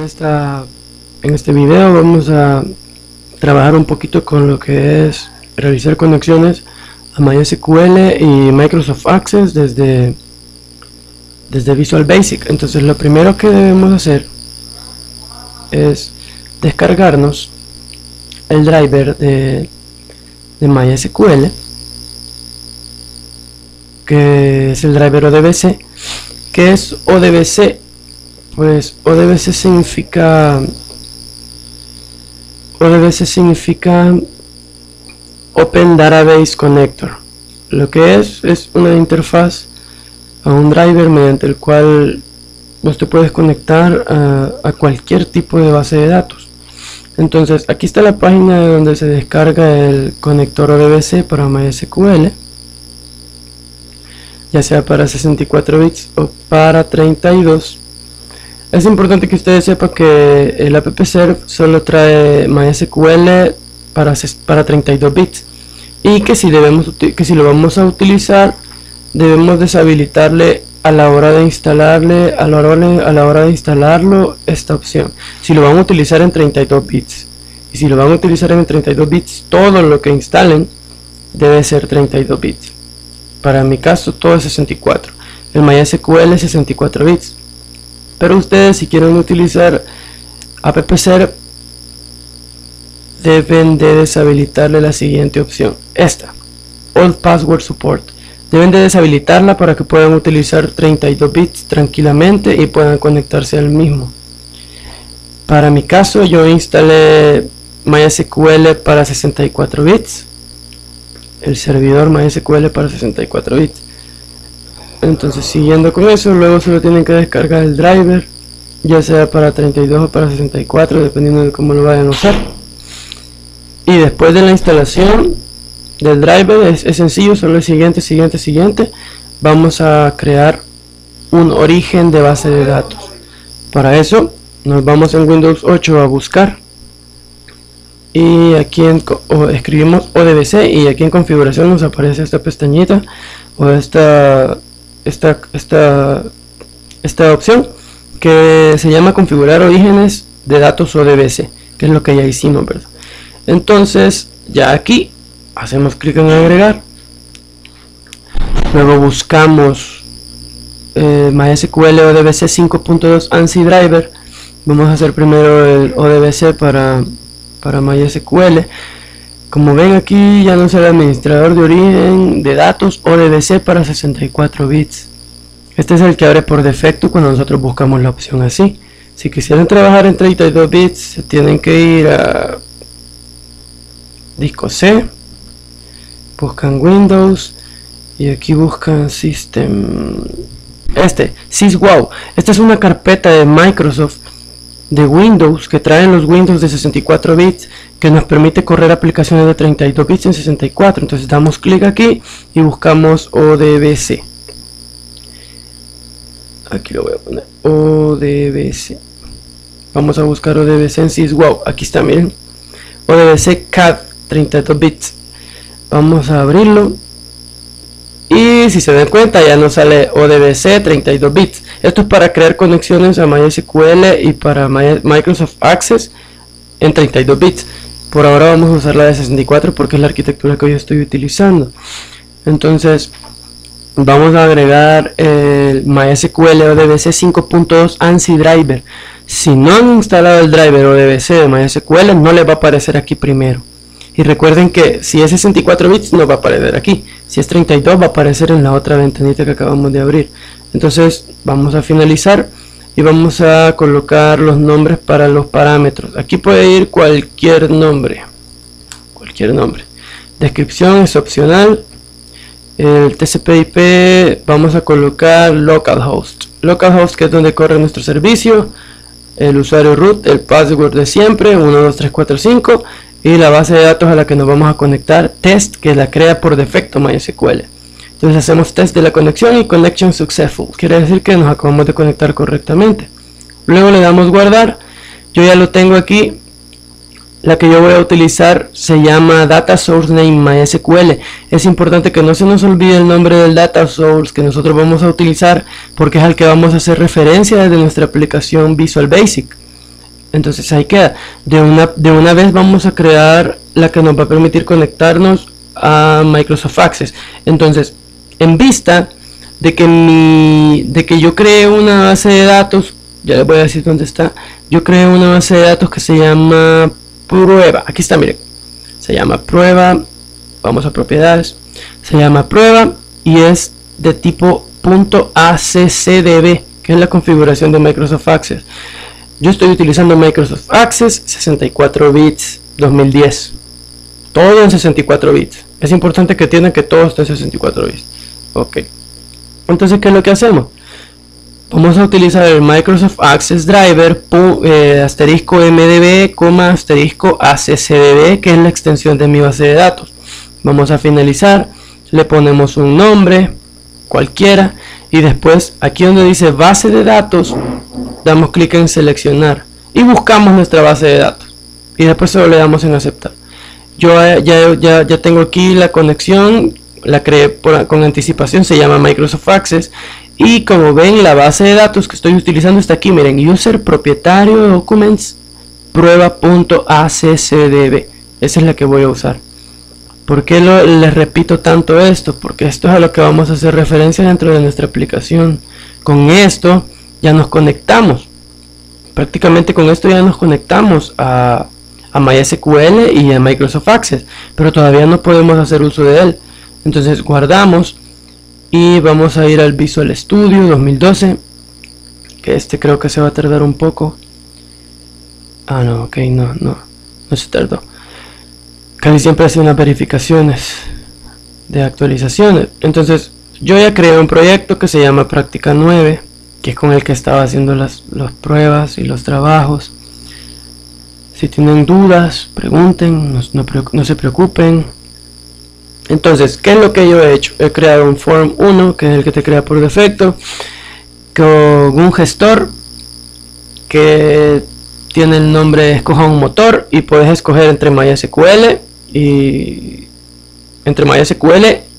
En este video vamos a trabajar un poquito con lo que es realizar conexiones a MySQL y Microsoft Access desde Visual Basic. Entonces lo primero que debemos hacer es descargarnos el driver de MySQL, que es el driver ODBC. ¿Qué es ODBC? Pues ODBC significa Open Database Connector. Lo que es una interfaz a un driver mediante el cual vos te puedes conectar a cualquier tipo de base de datos. Entonces aquí está la página donde se descarga el conector ODBC para MySQL, ya sea para 64 bits o para 32. Es importante que ustedes sepan que el AppServe solo trae MySQL para 32 bits y que si lo vamos a utilizar debemos deshabilitarle a la hora de instalarlo esta opción. Si lo van a utilizar en 32 bits y si lo van a utilizar en 32 bits, todo lo que instalen debe ser 32 bits. Para mi caso todo es 64. El MySQL es 64 bits. Pero ustedes, si quieren utilizar AppServe, deben de deshabilitarle la siguiente opción, esta, Old Password Support. Deben de deshabilitarla para que puedan utilizar 32 bits tranquilamente y puedan conectarse al mismo. Para mi caso, yo instalé MySQL para 64 bits, el servidor MySQL para 64 bits. Entonces, siguiendo con eso, luego solo tienen que descargar el driver, ya sea para 32 o para 64, dependiendo de cómo lo vayan a usar. Y después de la instalación del driver es sencillo, solo el siguiente. Vamos a crear un origen de base de datos. Para eso nos vamos en Windows 8 a buscar y aquí escribimos ODBC y aquí en configuración nos aparece esta pestañita o esta opción que se llama configurar orígenes de datos ODBC, que es lo que ya hicimos, ¿verdad? Entonces ya aquí hacemos clic en agregar, luego buscamos MySQL ODBC 5.2 ANSI driver. Vamos a hacer primero el ODBC para MySQL. Como ven, aquí ya no sale administrador de origen de datos ODBC para 64 bits. Este es el que abre por defecto cuando nosotros buscamos la opción así. Si quisieran trabajar en 32 bits, se tienen que ir a disco C, buscan Windows y aquí buscan System. SysWow. Esta es una carpeta de Microsoft de Windows que traen los Windows de 64 bits que nos permite correr aplicaciones de 32 bits en 64. Entonces damos clic aquí y buscamos ODBC. Aquí lo voy a poner ODBC. Vamos a buscar ODBC en SysWow. Aquí está, miren, ODBC CAD 32 bits. Vamos a abrirlo y si se dan cuenta ya nos sale ODBC 32 bits. Esto es para crear conexiones a MySQL y para Microsoft Access en 32 bits. Por ahora vamos a usar la de 64 porque es la arquitectura que hoy estoy utilizando. Entonces vamos a agregar el MySQL ODBC 5.2 ANSI driver. Si no han instalado el driver ODBC de MySQL, no les va a aparecer aquí primero. Y recuerden que si es 64 bits no va a aparecer aquí, si es 32 va a aparecer en la otra ventanita que acabamos de abrir. Entonces vamos a finalizar y vamos a colocar los nombres para los parámetros. Aquí puede ir cualquier nombre. Descripción es opcional. El TCP/IP vamos a colocar localhost, que es donde corre nuestro servicio, el usuario root, el password de siempre 12345 y la base de datos a la que nos vamos a conectar, test, que la crea por defecto MySQL. Entonces hacemos test de la conexión y connection successful, quiere decir que nos acabamos de conectar correctamente. Luego le damos guardar. Yo ya lo tengo aquí. La que yo voy a utilizar se llama Data Source Name MySQL. Es importante que no se nos olvide el nombre del Data Source que nosotros vamos a utilizar porque es al que vamos a hacer referencia desde nuestra aplicación Visual Basic. Entonces ahí queda. De una vez vamos a crear la que nos va a permitir conectarnos a Microsoft Access. Entonces, en vista de que yo creé una base de datos, ya les voy a decir dónde está. Yo creé una base de datos que se llama prueba. Aquí está, miren. Se llama prueba. Vamos a propiedades. Se llama prueba y es de tipo .accdb, que es la configuración de Microsoft Access. Yo estoy utilizando Microsoft Access 64 bits 2010. Todo en 64 bits. Es importante que entiendan que todo está en 64 bits. Ok. Entonces, ¿qué es lo que hacemos? Vamos a utilizar el Microsoft Access Driver asterisco mdb, asterisco accdb, que es la extensión de mi base de datos. Vamos a finalizar, le ponemos un nombre cualquiera y después aquí donde dice base de datos damos clic en seleccionar y buscamos nuestra base de datos y después solo le damos en aceptar. Yo ya tengo aquí la conexión, la creé con anticipación, se llama Microsoft Access y como ven la base de datos que estoy utilizando está aquí, miren, user propietario documents prueba.accdb, esa es la que voy a usar. ¿Por qué les repito tanto esto? Porque esto es a lo que vamos a hacer referencia dentro de nuestra aplicación. Con esto ya nos conectamos. Prácticamente con esto ya nos conectamos a MySQL y a Microsoft Access. Pero todavía no podemos hacer uso de él. Entonces guardamos y vamos a ir al Visual Studio 2012. Que este creo que se va a tardar un poco. Ah, no, ok, no se tardó. Casi siempre hacen unas verificaciones de actualizaciones. Entonces yo ya creé un proyecto que se llama Práctica 9, que es con el que estaba haciendo las pruebas y los trabajos. Si tienen dudas, pregunten, no se preocupen. Entonces, ¿qué es lo que yo he hecho? He creado un Form 1, que es el que te crea por defecto, con un gestor que tiene el nombre escoja un motor y puedes escoger entre MySQL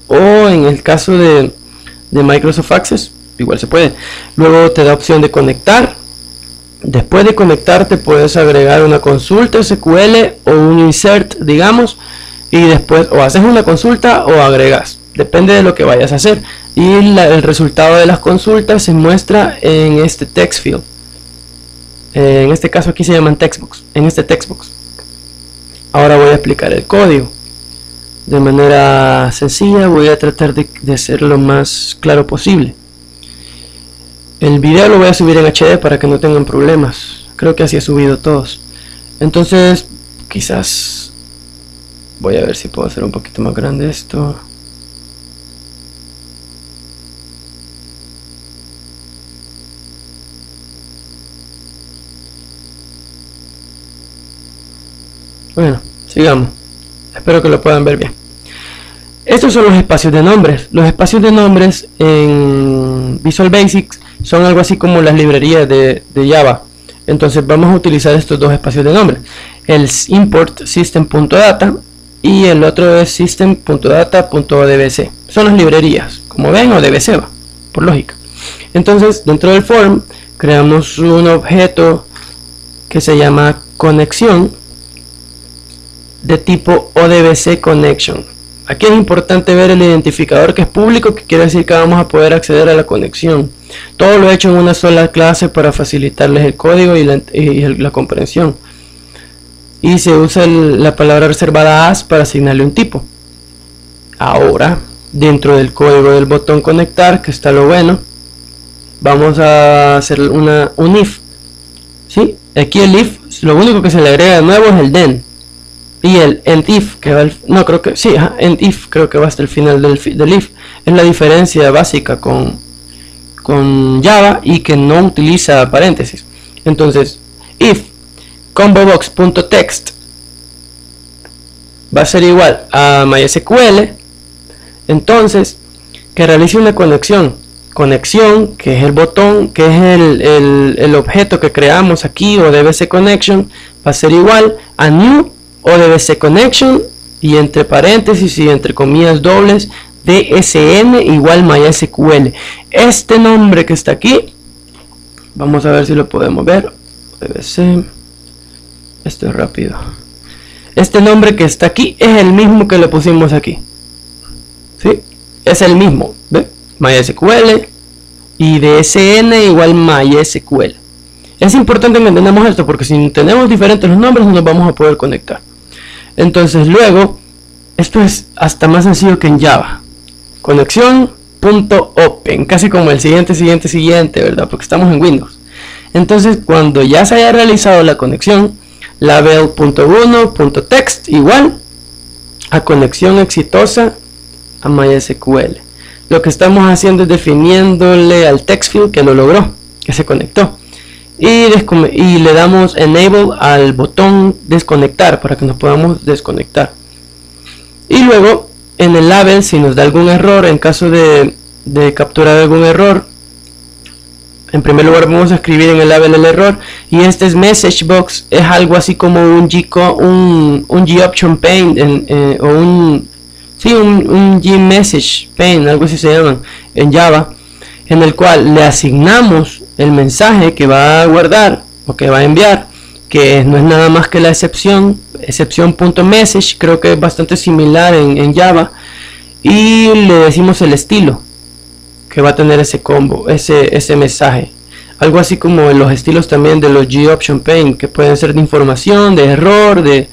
o en el caso de Microsoft Access igual se puede. Luego te da opción de conectar. Después de conectarte puedes agregar una consulta SQL o un insert, digamos, y después o haces una consulta o agregas, depende de lo que vayas a hacer, y el resultado de las consultas se muestra en este text field. En este caso aquí se llaman textbox, en este textbox. Ahora voy a explicar el código de manera sencilla. Voy a tratar de ser lo más claro posible. El video lo voy a subir en HD para que no tengan problemas. Creo que así he subido todos. Entonces quizás voy a ver si puedo hacer un poquito más grande esto. Bueno, sigamos. Espero que lo puedan ver bien. Estos son los espacios de nombres. Los espacios de nombres en Visual Basic son algo así como las librerías de Java. Entonces vamos a utilizar estos dos espacios de nombres. El import system.data y el otro es system.data.odbc. Son las librerías, como ven, ODBC va, por lógica. Entonces dentro del form creamos un objeto que se llama conexión de tipo ODBC Connection. Aquí es importante ver el identificador que es público, que quiere decir que vamos a poder acceder a la conexión. Todo lo he hecho en una sola clase para facilitarles el código y la comprensión. Y se usa la palabra reservada as para asignarle un tipo. Ahora, dentro del código del botón conectar, que está lo bueno, vamos a hacer un if. ¿Sí? Aquí el if, lo único que se le agrega de nuevo es el then. Y el end if, que va end if creo que va hasta el final del if. Es la diferencia básica con Java y que no utiliza paréntesis. Entonces, if combobox.text va a ser igual a MySQL, entonces que realice una conexión, que es el botón, que es el objeto que creamos aquí, ODBC connection, va a ser igual a new ODBC connection y entre paréntesis y entre comillas dobles DSN igual MySQL. Este nombre que está aquí, vamos a ver si lo podemos ver. ODBC Esto es rápido. Este nombre que está aquí es el mismo que le pusimos aquí. ¿Sí? Es el mismo. ¿Ve? MySQL y DSN igual MySQL. Es importante que entendamos esto porque si tenemos diferentes los nombres no nos vamos a poder conectar. Entonces luego, esto es hasta más sencillo que en Java. Conexión.open, casi como el siguiente, ¿verdad? Porque estamos en Windows. Entonces cuando ya se haya realizado la conexión, label.1.text igual a conexión exitosa a MySQL. Lo que estamos haciendo es definiéndole al text field que lo logró, que se conectó. Y le damos enable al botón desconectar para que nos podamos desconectar. Y luego en el label, si nos da algún error, en caso de capturar algún error, en primer lugar vamos a escribir en el label el error, y este es message box, es algo así como un G-option pane o un G-message pane, algo así se llaman en Java, en el cual le asignamos el mensaje que va a guardar o que va a enviar, que no es nada más que la excepción.message, creo que es bastante similar en Java, y le decimos el estilo que va a tener ese combo, ese mensaje, algo así como en los estilos también de los G-option pane, que pueden ser de información, de error, de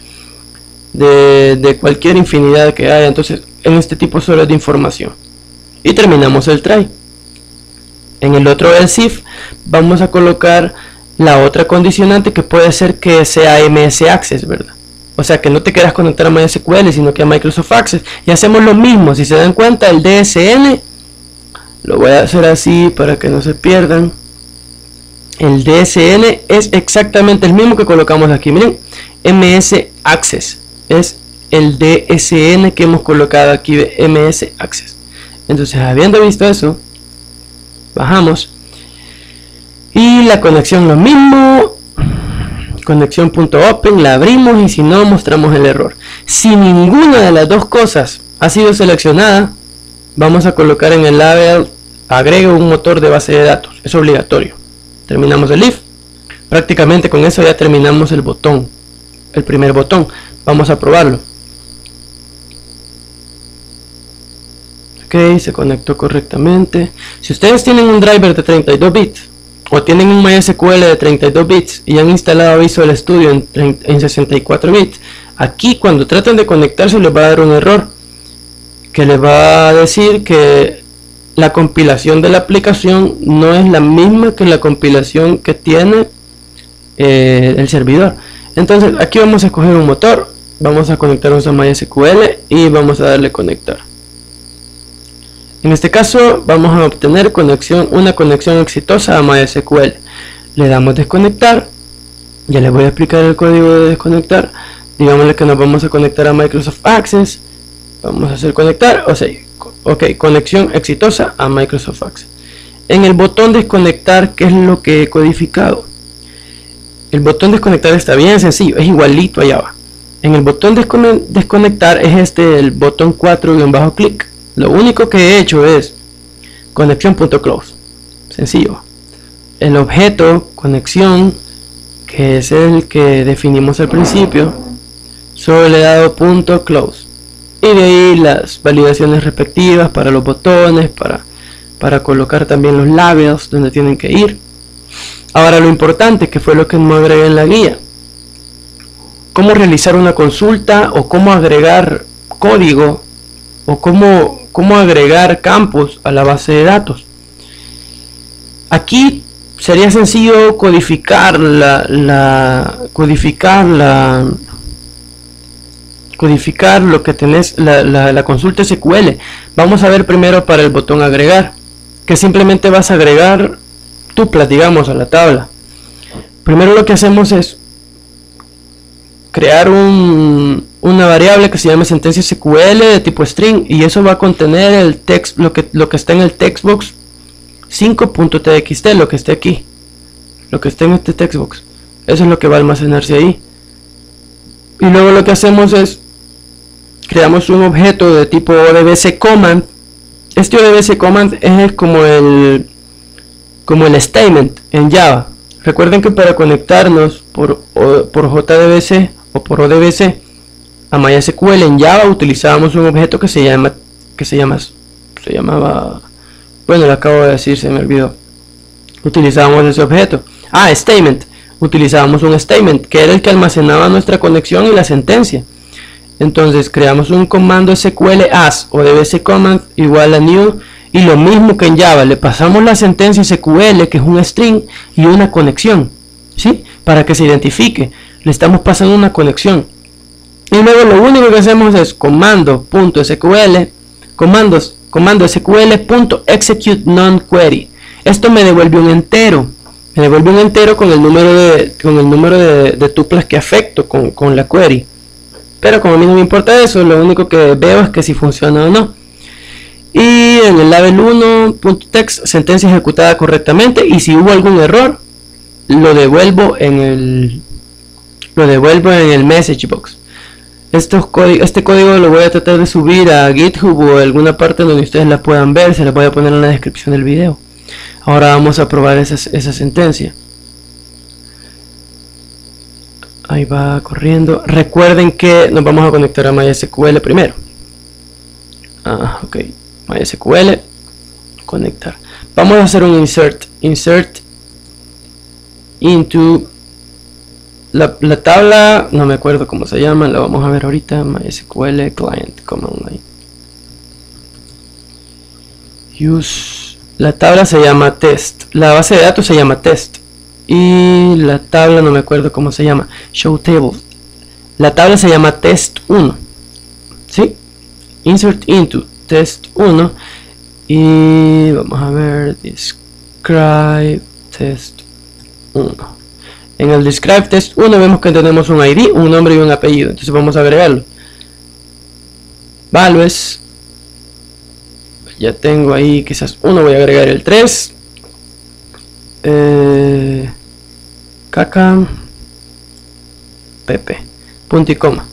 cualquier infinidad que haya. Entonces en este tipo solo es de información, y terminamos el try. En el otro else if vamos a colocar la otra condicionante, que puede ser que sea MS Access, ¿verdad? O sea, que no te quieras conectar a MySQL, sino que a Microsoft Access. Y hacemos lo mismo. Si se dan cuenta, el DSN, lo voy a hacer así para que no se pierdan. El DSN es exactamente el mismo que colocamos aquí. Miren, MS Access es el DSN que hemos colocado aquí de MS Access. Entonces, habiendo visto eso, bajamos y la conexión lo mismo, conexión.open, la abrimos y si no mostramos el error. Si ninguna de las dos cosas ha sido seleccionada, vamos a colocar en el label agregue un motor de base de datos, es obligatorio. Terminamos el if, prácticamente con eso ya terminamos el botón, el primer botón. Vamos a probarlo. Ok, se conectó correctamente. Si ustedes tienen un driver de 32 bits o tienen un MySQL de 32 bits y han instalado Visual Studio en 64 bits, aquí cuando tratan de conectarse les va a dar un error que les va a decir que la compilación de la aplicación no es la misma que la compilación que tiene el servidor. Entonces aquí vamos a escoger un motor, vamos a conectarnos a MySQL y vamos a darle conectar. En este caso vamos a obtener una conexión exitosa a MySQL. Le damos desconectar. Ya les voy a explicar el código de desconectar. Digámosle que nos vamos a conectar a Microsoft Access. Vamos a hacer conectar. O sea, ok, conexión exitosa a Microsoft Access. En el botón desconectar, ¿qué es lo que he codificado? El botón desconectar está bien sencillo, es igualito a Java. En el botón desconectar es el botón 4-clic. Lo único que he hecho es conexión.close, sencillo. El objeto conexión, que es el que definimos al principio, solo le he dado .close, y de ahí las validaciones respectivas para los botones, para colocar también los labels donde tienen que ir. Ahora lo importante, que fue lo que no agregué en la guía, cómo realizar una consulta o cómo agregar código o cómo agregar campos a la base de datos. Aquí sería sencillo codificar lo que tenés, la consulta SQL. Vamos a ver primero para el botón agregar, que simplemente vas a agregar tuplas, digamos, a la tabla. Primero lo que hacemos es crear una variable que se llama sentencia SQL de tipo string, y eso va a contener el text, lo que está en el textbox 5.txt, lo que esté aquí, lo que esté en este textbox, eso es lo que va a almacenarse ahí. Y luego lo que hacemos es creamos un objeto de tipo odbc command. Este odbc command es como el statement en Java. Recuerden que para conectarnos por JDBC o por ODBC a MySQL en Java utilizábamos un objeto que se llamaba, bueno, lo acabo de decir, se me olvidó. Utilizábamos ese objeto. Statement. Utilizábamos un statement que era el que almacenaba nuestra conexión y la sentencia. Entonces creamos un comando SQL as o dbc command igual a new, y lo mismo que en Java, le pasamos la sentencia SQL, que es un string, y una conexión, ¿sí? Para que se identifique, le estamos pasando una conexión. Y luego lo único que hacemos es comando.sql, comando SQL.execute non-query. Esto me devuelve un entero. Me devuelve un entero con el número de tuplas que afecto con la query. Pero como a mí no me importa eso, lo único que veo es que si funciona o no. Y en el label 1.text, sentencia ejecutada correctamente, y si hubo algún error, lo devuelvo en el message box. Este código lo voy a tratar de subir a GitHub o a alguna parte donde ustedes la puedan ver. Se la voy a poner en la descripción del video. Ahora vamos a probar esa sentencia. Ahí va corriendo. Recuerden que nos vamos a conectar a MySQL primero. Ok. MySQL. Conectar. Vamos a hacer un insert. Insert into la tabla. No me acuerdo cómo se llama. La vamos a ver ahorita. MySQL client command line. Use. La tabla se llama test. La base de datos se llama test. Y la tabla no me acuerdo cómo se llama. Show table. La tabla se llama test 1. ¿Sí? Insert into test 1. Y vamos a ver. Describe test 1. En el describe test 1 vemos que tenemos un ID, un nombre y un apellido. Entonces vamos a agregarlo. Values. Ya tengo ahí quizás uno, voy a agregar el 3. Caca pp, punto y coma,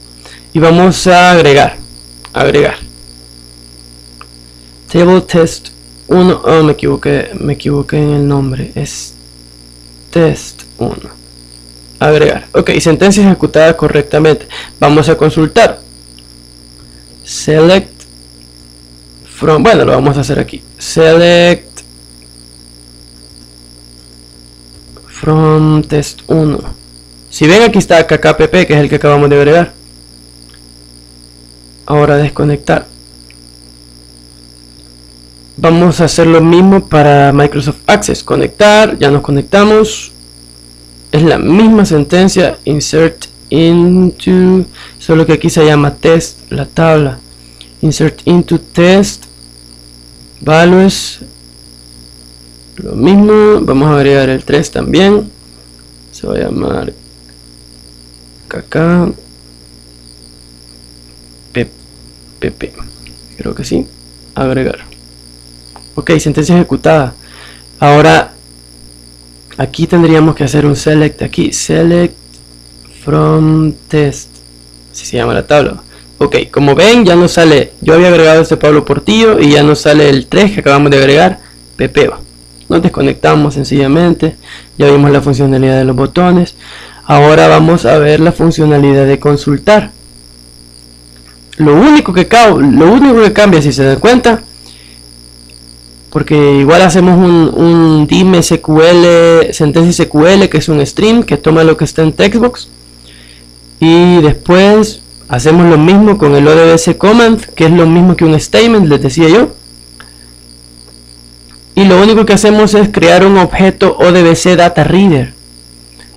y vamos a agregar table test 1. Me equivoqué en el nombre, es test 1. Agregar. Ok, sentencia ejecutada correctamente. Vamos a consultar. Select from, bueno, lo vamos a hacer aquí. Select from test 1. Si ven, aquí está kkpp, que es el que acabamos de agregar. Ahora desconectar. Vamos a hacer lo mismo para Microsoft Access. Conectar, ya nos conectamos. Es la misma sentencia. Insert into, solo que aquí se llama test, la tabla. Insert into test values, lo mismo. Vamos a agregar el 3 también. Se va a llamar kk pp, creo que sí. Agregar. Ok, sentencia ejecutada. Ahora aquí tendríamos que hacer un select. Aquí select from test, así se llama la tabla. Ok, como ven, ya nos sale, yo había agregado este Pablo Portillo y ya nos sale el 3 que acabamos de agregar, Pepeba. Nos desconectamos sencillamente, ya vimos la funcionalidad de los botones. Ahora vamos a ver la funcionalidad de consultar. Lo único que cambia, si se dan cuenta, porque igual hacemos un dim SQL, sentencia SQL, que es un string que toma lo que está en textbox, y después hacemos lo mismo con el ODBC command, que es lo mismo que un statement, les decía yo. Y lo único que hacemos es crear un objeto ODBC Data Reader.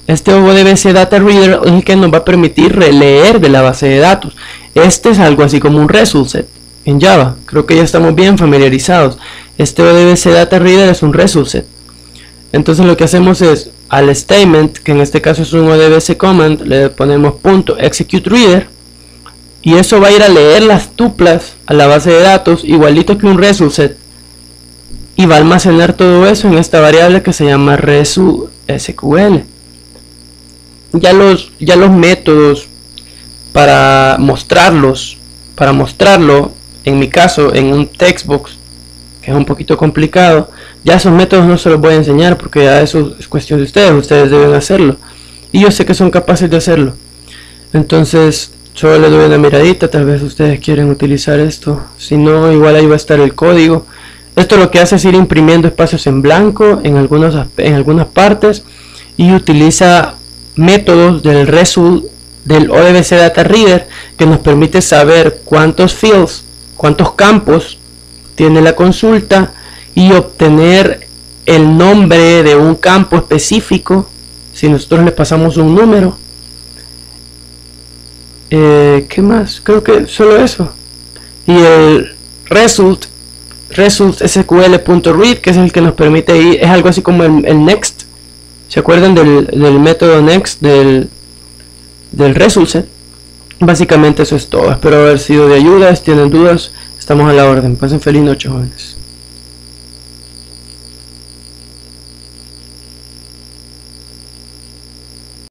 Este ODBC Data Reader es el que nos va a permitir releer de la base de datos. Este es algo así como un result set en Java. Creo que ya estamos bien familiarizados. Este ODBC Data Reader es un result set. Entonces lo que hacemos es al statement, que en este caso es un ODBC command, le ponemos .execute reader. Y eso va a ir a leer las tuplas a la base de datos, igualito que un result set. Y va a almacenar todo eso en esta variable que se llama result SQL. Ya los métodos para mostrarlo, en mi caso, en un textbox, que es un poquito complicado, Ya esos métodos no se los voy a enseñar porque ya eso es cuestión de ustedes deben hacerlo. Y yo sé que son capaces de hacerlo. Entonces, solo le doy una miradita, tal vez ustedes quieren utilizar esto. Si no, igual ahí va a estar el código. Esto lo que hace es ir imprimiendo espacios en blanco en algunas partes y utiliza métodos del result del ODBC Data Reader que nos permite saber cuántos fields, cuántos campos tiene la consulta y obtener el nombre de un campo específico si nosotros le pasamos un número. ¿Qué más? Creo que solo eso. Y el result SQL.read, que es el que nos permite ir, es algo así como el next. ¿Se acuerdan del método next del result set? Básicamente eso es todo. Espero haber sido de ayuda. Si tienen dudas, estamos a la orden. Pasen feliz noche, jóvenes.